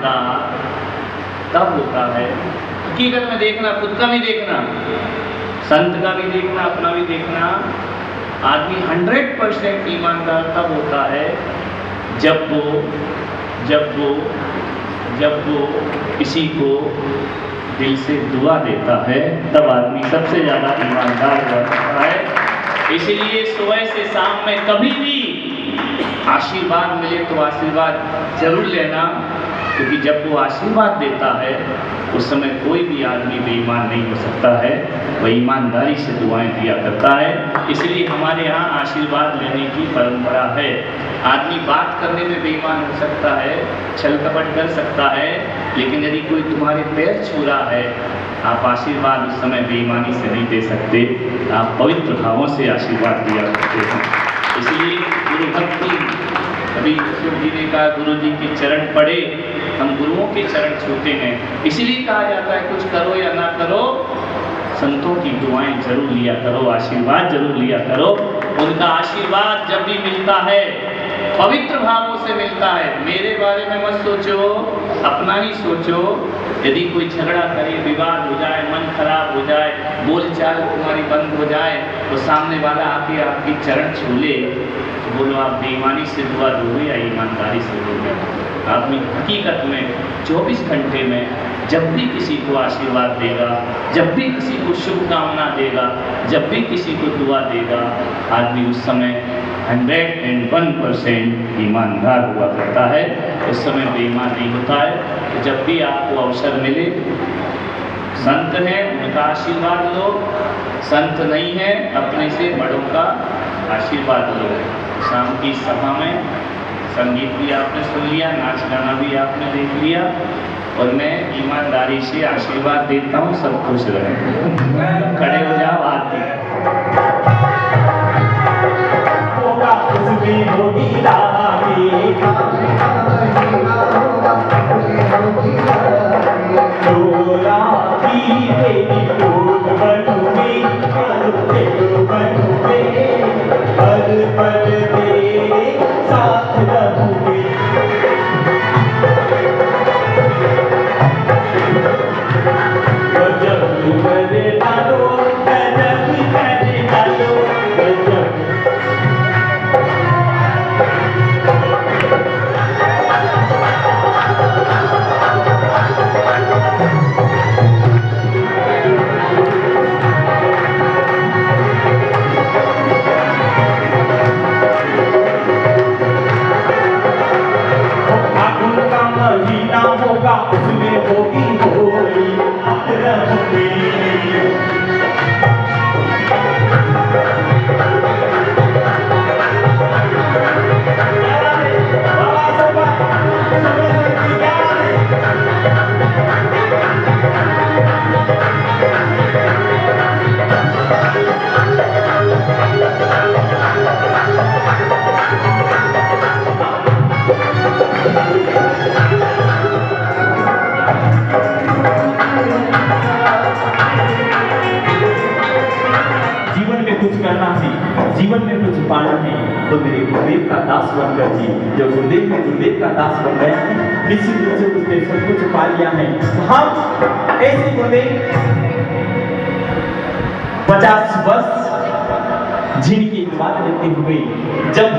ईमानदार तब होता है। हकीकत में देखना, खुद का भी देखना, संत का भी देखना, अपना भी देखना। आदमी 100% ईमानदार तब होता है जब वो किसी को दिल से दुआ देता है, तब आदमी सबसे ज़्यादा ईमानदार हुआ करता है। इसलिए सुबह से शाम में कभी भी आशीर्वाद मिले तो आशीर्वाद जरूर लेना, क्योंकि जब वो आशीर्वाद देता है उस समय कोई भी आदमी बेईमान नहीं हो सकता है, वह ईमानदारी से दुआएं दिया करता है। इसलिए हमारे यहाँ आशीर्वाद लेने की परंपरा है। आदमी बात करने में बेईमान हो सकता है, छल कपट कर सकता है, लेकिन यदि कोई तुम्हारे पैर छू रहा है, आप आशीर्वाद उस समय बेईमानी से नहीं दे सकते, आप पवित्र भावों से आशीर्वाद दिया करते हैं। इसलिए गुरु भक्ति, कभी ईश्वर जी ने कहा गुरु जी के चरण पड़े, हम गुरुओं के चरण छूते हैं। इसीलिए कहा जाता है कुछ करो या ना करो, संतों की दुआएं जरूर लिया करो, आशीर्वाद जरूर लिया करो। उनका आशीर्वाद जब भी मिलता है पवित्र भावों से मिलता है। मेरे बारे में मत सोचो, अपना ही सोचो। यदि कोई झगड़ा करे, विवाद हो जाए, मन खराब हो जाए, बोलचाल तुम्हारी बंद हो जाए, तो सामने वाला आके आपकी चरण छू ले, तो बोलो आप बेईमानी से दुआ दोगे या ईमानदारी से दोगे? आदमी हकीकत में 24 घंटे में जब भी किसी को आशीर्वाद देगा, जब भी किसी को शुभकामना देगा, जब भी किसी को दुआ देगा, आदमी उस समय 101% ईमानदार हुआ करता है, उस समय बेईमान नहीं होता है। तो जब भी आपको अवसर मिले, संत हैं उनका आशीर्वाद लो, संत नहीं है अपने से बड़ों का आशीर्वाद लो। शाम की सभा में संगीत भी आपने सुन लिया, नाच गाना भी आपने देख लिया, और मैं ईमानदारी से आशीर्वाद देता हूँ, सब खुश रहें। खड़े हो जाओ, आरती जीवन में कुछ पाना है तो मेरे गुरुदेव का दास बनकर जी। जो गुरुदेव में गुरुदेव का दास बन गया है, निश्चित रूप से उसने सब कुछ पा लिया है। हम ऐसे गुरुदेव 50 वर्ष जिनकी बात लेते हुए, जब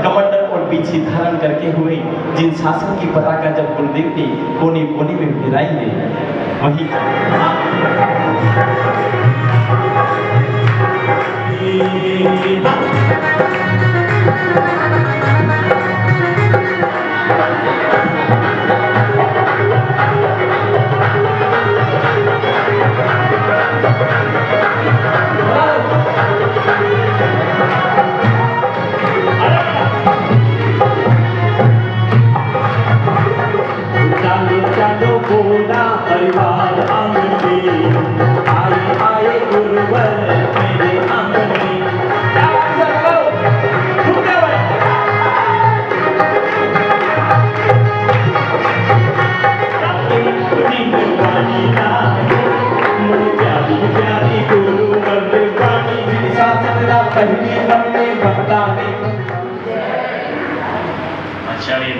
कमंडल और पीछे धारण करके हुए, जिन शासन की पताका जब गुरुदेव के कोने कोने में फहराई है, वही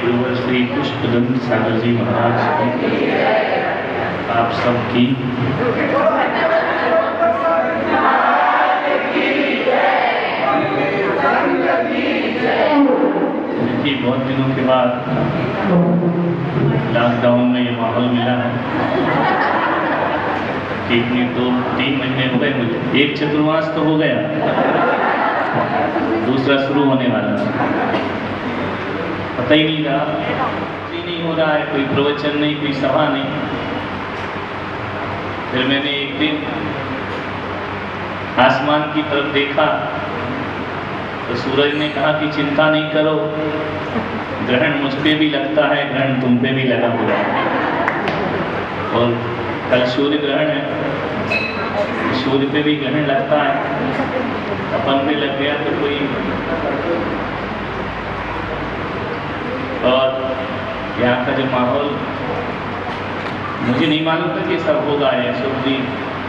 गुरुवर श्री पुष्पदंत सागर जी महाराज की, आप सबकी देखिए, बहुत दिनों के बाद लॉकडाउन में ये माहौल मिला है। एक नहीं 2-3 महीने हो गए मुझे, एक चतुर्मास तो हो गया, दूसरा शुरू होने वाला है। पता ही नहीं रहा, नहीं हो रहा है, कोई प्रवचन नहीं, कोई सभा नहीं। फिर मैंने एक दिन आसमान की तरफ देखा तो सूरज ने कहा कि चिंता नहीं करो, ग्रहण मुझ पे भी लगता है, ग्रहण तुम पे भी लगा हुआ है। और कल सूर्य ग्रहण है, सूर्य पे भी ग्रहण लगता है, अपन पे लग गया तो कोई। और यहाँ का जो माहौल, मुझे नहीं मालूम था कि सब होगा। यशोद जी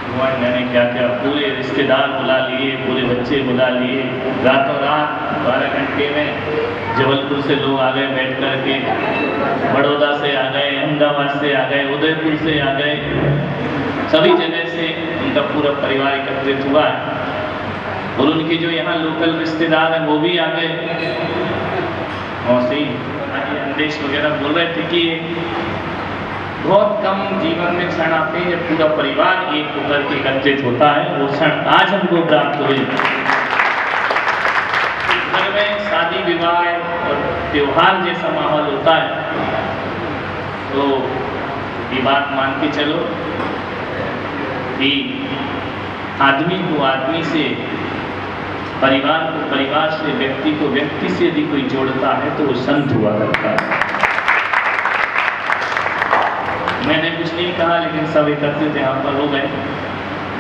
भगवान जाने क्या क्या, पूरे रिश्तेदार बुला लिए, पूरे बच्चे बुला लिए, रातों रात 12 घंटे में जबलपुर से लोग आ गए बैठ कर के, बड़ौदा से आ गए, अहमदाबाद से आ गए, उदयपुर से आ गए, सभी जगह से उनका पूरा परिवार एकत्रित हुआ है। और उनके जो यहाँ लोकल रिश्तेदार हैं वो भी आ गए। मौसी अंदेश वगैरह बोल रहे थे कि बहुत कम जीवन में क्षण आते हैं जब पूरा परिवार एक होकर के एकत्रित होता है। वो क्षण आज हमको प्राप्त हुए। घर में शादी विवाह और त्योहार जैसा माहौल होता है, तो ये बात मान के चलो कि आदमी को आदमी से, परिवार को परिवार से, व्यक्ति को व्यक्ति से यदि कोई जोड़ता है तो वो संत हुआ करता है। मैंने कुछ नहीं कहा, लेकिन सब एकत्रित यहाँ पर हो गए।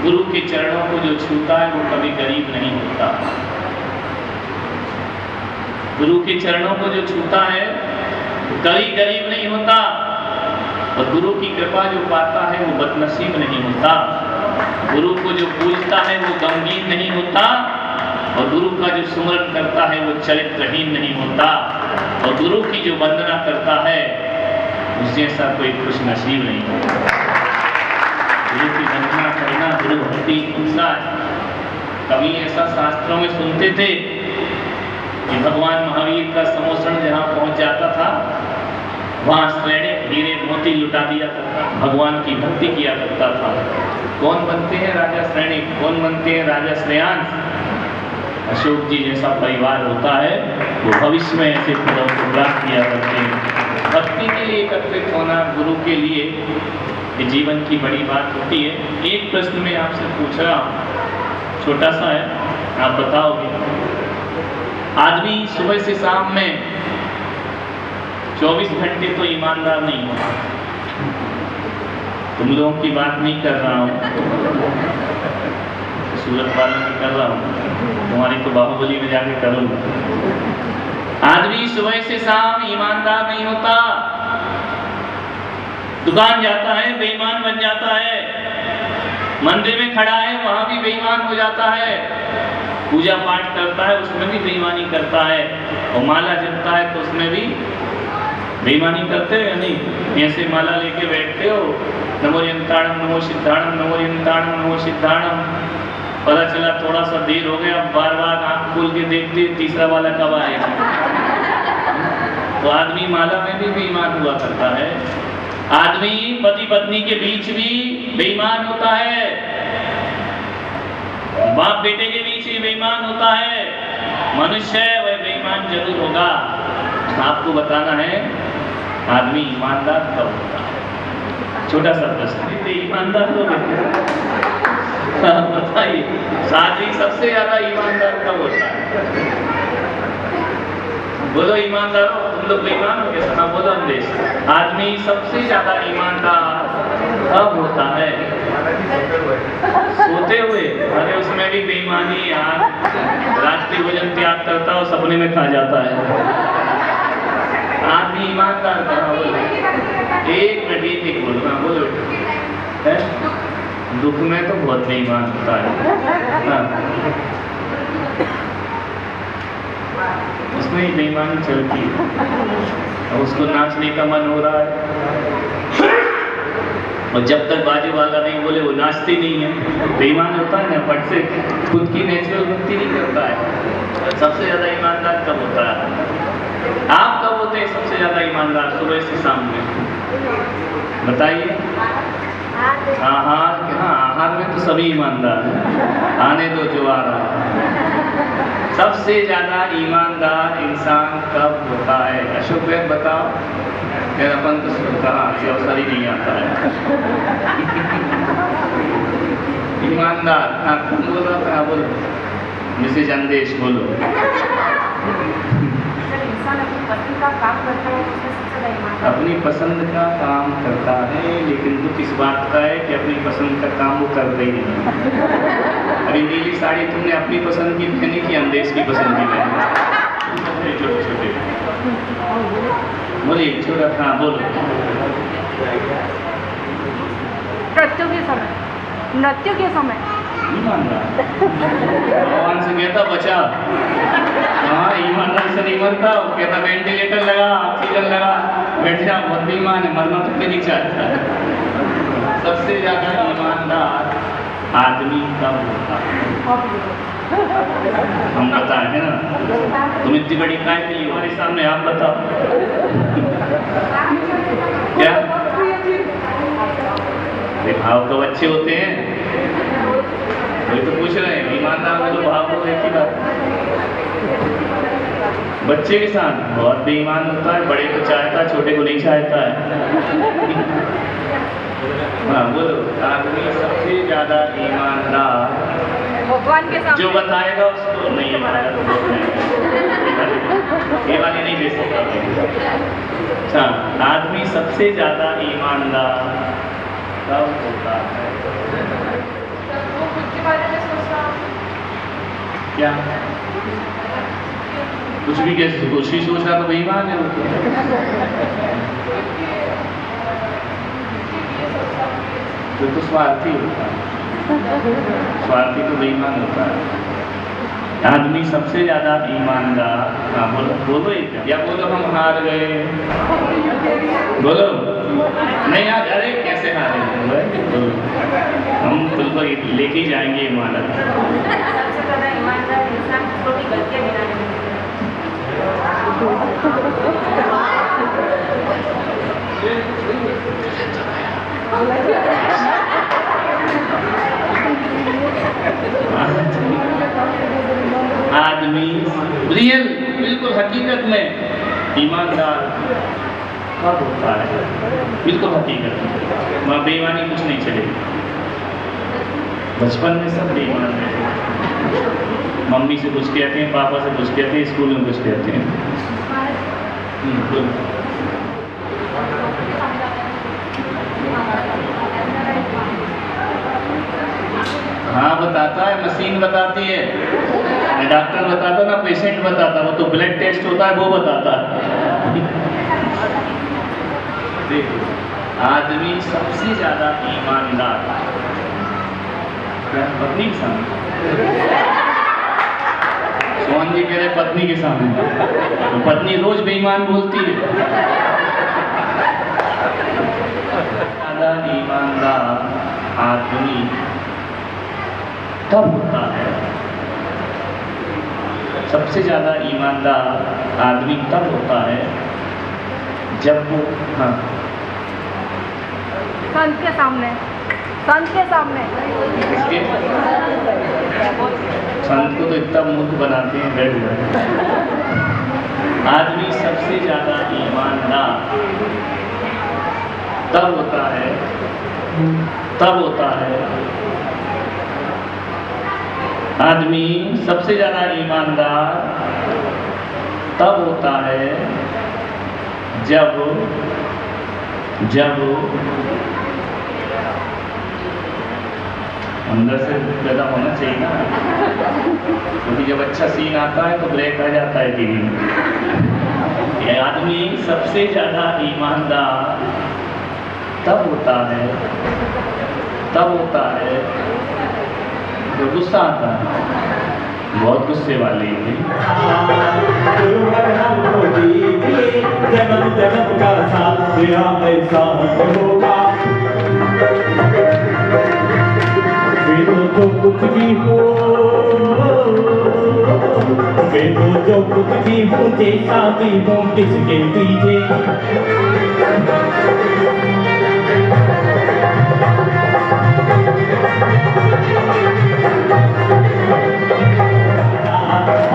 गुरु के चरणों को जो छूता है वो कभी गरीब नहीं होता। गुरु के चरणों को जो छूता है वो कभी गरीब नहीं होता। और गुरु की कृपा जो पाता है वो बदनसीब नहीं होता। गुरु को जो पूजता है वो गमगीन नहीं होता। और गुरु का जो सुमरन करता है वो चरित्रहीन नहीं होता। और गुरु की जो वंदना करता है उस जैसा कोई खुश नसीब नहीं होता। गुरु की वंदना करना गुरु भक्ति दूसरा है। कभी ऐसा शास्त्रों में सुनते थे कि भगवान महावीर का समोषण जहाँ पहुँच जाता था वहाँ श्रेणी हीरे मोती लुटा दिया करता, भगवान की भक्ति किया करता था। कौन बनते हैं राजा श्रेणी, कौन बनते हैं राजा श्रेयांश? अशोक जी जैसा परिवार होता है वो भविष्य में ऐसे पदों को प्राप्त किया करते हैं। भक्ति के लिए एकत्रित होना गुरु के लिए ये जीवन की बड़ी बात होती है। एक प्रश्न मैं आपसे पूछ रहा हूँ, छोटा सा है, आप बताओगे। आदमी सुबह से शाम में 24 घंटे तो ईमानदार नहीं होता। तुम लोगों की बात नहीं कर रहा हूँ, सूरत वालों की कर रहा हूँ, तुम्हारी तो बाहुबली में जाके करूँगा। आदमी सुबह से शाम ईमानदार नहीं होता। दुकान जाता है बेईमान बन जाता है, मंदिर में खड़ा है वहां भी बेईमान हो जाता है, पूजा पाठ करता है उसमें भी बेईमानी करता है, और माला जपता है तो उसमें भी बेईमानी करते हो या नहीं? ऐसे माला लेके बैठते हो, नमो यंताणम नमो सिद्धाणम, नमो यंताणम नमो सिद्धाणम। पता चला थोड़ा सा देर हो गया, बार बार आंख खोल के देखते तीसरा वाला कब आएगा। तो आदमी माला में भी बेईमान हुआ करता है। आदमी पति पत्नी के बीच भी बेईमान होता है, बाप बेटे के बीच भी बेईमान होता है। मनुष्य है वह बेईमान जरूर होगा। आपको बताना है आदमी ईमानदार कब होता है। छोटा सा प्रश्न, ईमानदार हो गए बताइए, सादगी सबसे ज्यादा ईमानदार कब होता है? बोलो ईमानदार हो, तुम लोग बेईमान हो क्या? हाँ बोलो अंदेश। आदमी सबसे ज्यादा ईमानदार कब होता है? सोते हुए। अरे उसमें भी बेईमानी यार, रात्रि भोजन त्याग करता हो, सपने में खा जाता है। आदमी ईमानदार कहाँ? बोलो एक मिनट, एक बोलना, बोलो है? दुख में तो बहुत बेईमान होता है। हाँ। उसमें ही बेईमानी चलती है। और उसको नाचने का मन हो रहा है, और जब तक बाजे वाला नहीं बोले वो नाचते नहीं है। बेईमान होता है ना, फट से खुद की नेचुरल भक्ति नहीं करता है। सबसे ज़्यादा ईमानदार कब होता है? आप कब होते हैं सबसे ज़्यादा ईमानदार? सुबह से शाम में बताइए। आहार में तो सभी ईमानदार हैं, आने दो जो आ रहा है। सबसे ज़्यादा ईमानदार इंसान कब होता है? अशोक भाई बताओ। यार अपन तो कहा से अवसर ही नहीं आता है। ईमानदार, हाँ कौन बोल रहा था? बोलो मिसेज अंदेश, बोलो। अपनी पसंद का काम करता है, लेकिन दुख इस बात का है कि अपनी पसंद का काम वो करता ही नहीं। अरे नीली साड़ी तुमने अपनी पसंद की पहनी कि अंदेश की पसंद की पहनी? छोटे छोटे बोलिए, छोटा हाँ बोलो। नृत्य के समय भगवान से कहता बचा, हाँ ईमानदार से नहीं मरता। वो कहता वेंटिलेटर लगा, ऑक्सीजन लगा, बैठ जा, बहुत बेईमान है, मरना तो नहीं चाहता। सबसे ज्यादा ईमानदार आदमी कब होता है? हम बताए है ना, तुम इतनी बड़ी काय के लिए हमारे सामने, आप बताओ क्या भाव कब अच्छे होते हैं? वही तो पूछ रहे हैं। ईमानदार में तो भाव हो एक ही बात। बच्चे के साथ बहुत बेईमान होता है, बड़े को चाहता, छोटे को नहीं चाहता है। हाँ बोलो, आदमी सबसे ज्यादा ईमानदार भगवान के सामने जो बताएगा उसको नहीं मानेगा तो ये वाली नहीं दे सकता। अच्छा, आदमी सबसे ज्यादा ईमानदार कब होता है? क्या कुछ भी कैसे कुछ ही सोच रहा तो बेईमान है वो तो स्वार्थी होता है। स्वार्थी तो बेईमान होता है। आदमी सबसे ज्यादा ईमानदार, हाँ बोलो बोलो या बोलो हम हार गए, बोलो नहीं यार, अरे कैसे हारे? बोलो हम तुमको लेके जाएंगे इमारत। सबसे ज्यादा ईमानदार इंसान छोटी गलतियां भी नहीं आदमी रियल बिल्कुल हकीकत में ईमानदार कब होता है? बिल्कुल हकीकत में, वहाँ बेईमानी कुछ नहीं चलेगी। बचपन में सब बेईमान रहते, मम्मी से कुछ कहते हैं, पापा से कुछ कहते हैं, स्कूल में कुछ कहते हैं। हाँ बताता है, मशीन बताती है, डॉक्टर बताता ना, पेशेंट बताता, वो तो ब्लड टेस्ट होता है वो बताता है। देखो आदमी सबसे ज्यादा ईमानदार पत्नी के सामने, सोहन जी कह रहे पत्नी के सामने, तो पत्नी रोज बेईमान बोलती है। ज्यादा ईमानदार आदमी तब होता है, सबसे ज्यादा ईमानदार आदमी तब होता है जब वो, हाँ संत के सामने, संत के सामने इसके संत को तो इतना मूर्ख बनाते हैं बैठ गए। आदमी सबसे ज्यादा ईमानदार तब होता है, तब होता है, आदमी सबसे ज्यादा ईमानदार तब होता है जब अंदर से पैदा होना चाहिए ना, क्योंकि जब अच्छा सीन आता है तो ब्रेक आ जाता है टीवी में। ये आदमी सबसे ज्यादा ईमानदार तब होता है तो गुस्सा आता है, बहुत गुस्से वाली थी। गुरुवर हमको दीजिए, जन्म जन्म का साथ तेरा ऐसा होगा। वे तो कुछ भी हो, वे तो जो कुछ भी हो, जैसा भी हो, किसके पीछे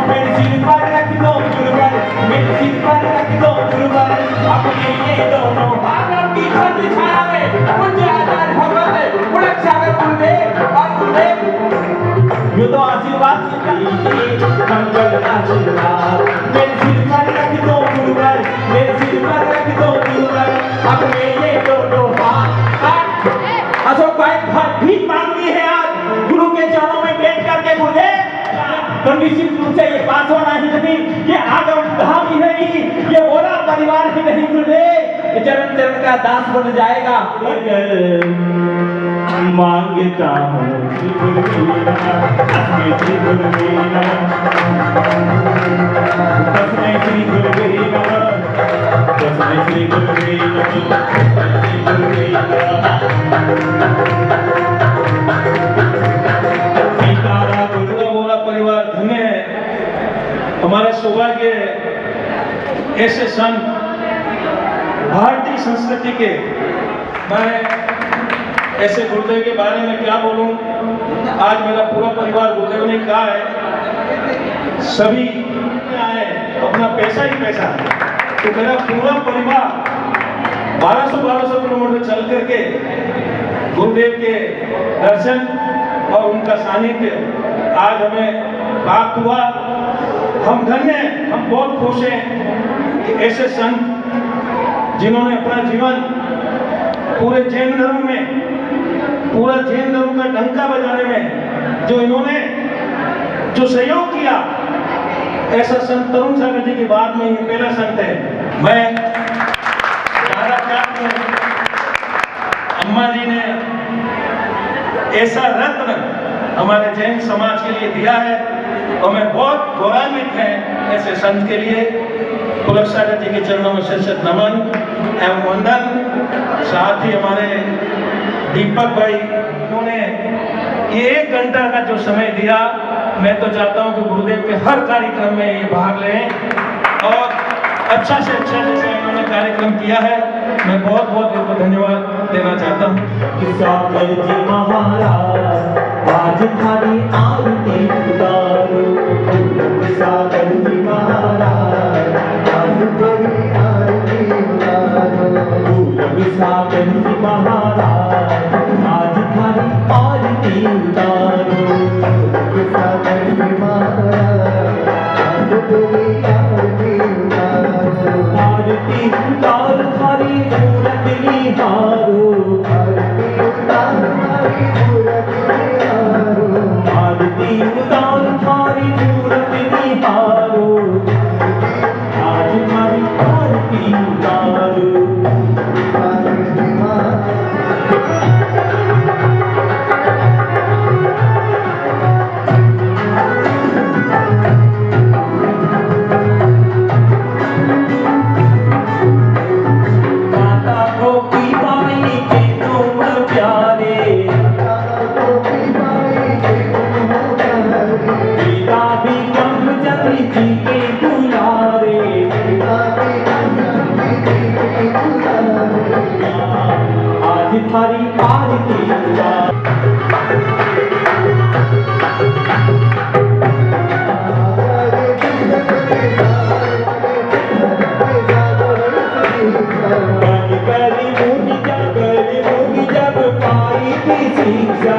मेरे सिर पर रख दो गुरुवर, मेरे सिर पर रख दो गुरुवर, अपने ये दोनों हाथों की छत छावे, मुझे आजाद भगवत उड़क सागर गुरुदेव और गुरुदेव। ये तो आशीर्वाद दीजिए, मंगल आशीर्वाद। मेरे सिर पर रख दो गुरुवर, मेरे सिर पर रख दो गुरुवर, अपने ये दोनों हाथ। अशोक भाई भीख मांगनी है आज गुरु के चरणों में बैठ करके गुरुदेव। तो निश्चित रूप से ये पास होना ही नहीं, ये आगम धाम ही नहीं, ये बोरा परिवार ही नहीं गुरुदेव, ये चरण चरण का दास बन जाएगा। मांगता हूँ श्री गुरुवीरा, श्री गुरुवीरा, तस्मै श्री गुरुवीरा, तस्मै श्री गुरुवीरा, तस्मै श्री गुरुदेव परिवार धन्य है। हमारा सौभाग्य ऐसे संत भारतीय संस्कृति के, मैं ऐसे गुरुदेव के बारे में क्या बोलूं। आज मेरा पूरा परिवार गुरुदेव ने कहा है, सभी आए अपना पैसा ही पैसा है, तो मेरा पूरा परिवार 1200 किलोमीटर चल करके गुरुदेव के दर्शन और उनका सानिध्य आज हमें प्राप्त हुआ। हम धन्य हैं, हम बहुत खुश हैं कि ऐसे संत जिन्होंने अपना जीवन पूरे जैन धर्म में, पूरा जैन धर्म का डंका बजाने में जो इन्होंने जो सहयोग किया, ऐसा संत तरुण सागर जी के बाद में ये पहला संत है। मैं अम्मा जी ने ऐसा रत्न हमारे जैन समाज के लिए दिया है और मैं बहुत गौरवान्वित है ऐसे संत के लिए। पुलक सागर जी के चरणों में शत नमन एवं वंदन। साथ ही हमारे दीपक भाई, उन्होंने ये 1 घंटा का जो समय दिया, मैं तो चाहता हूं कि गुरुदेव के हर कार्यक्रम में ये भाग लें और अच्छा से अच्छा जैसे इन्होंने कार्यक्रम किया है, मैं बहुत बहुत इनको धन्यवाद देना चाहता हूँ। सागर जी महाराज आज थारी आरती उतारो, सागर जी महाराज आज तेरी आरती उतारो, सागर जी महाराज आज थारी आरती उतारो, सागर जी महाराज आज तेरी आरती उतारो, आरती उतार थारी मूरत निहारो, आरती उतार थारी मूरत निहारो, आरती उतार थारी मूरत निहारो, आज थारी आरती उतारो। थारी आरती जब पाई थी शिक्षा,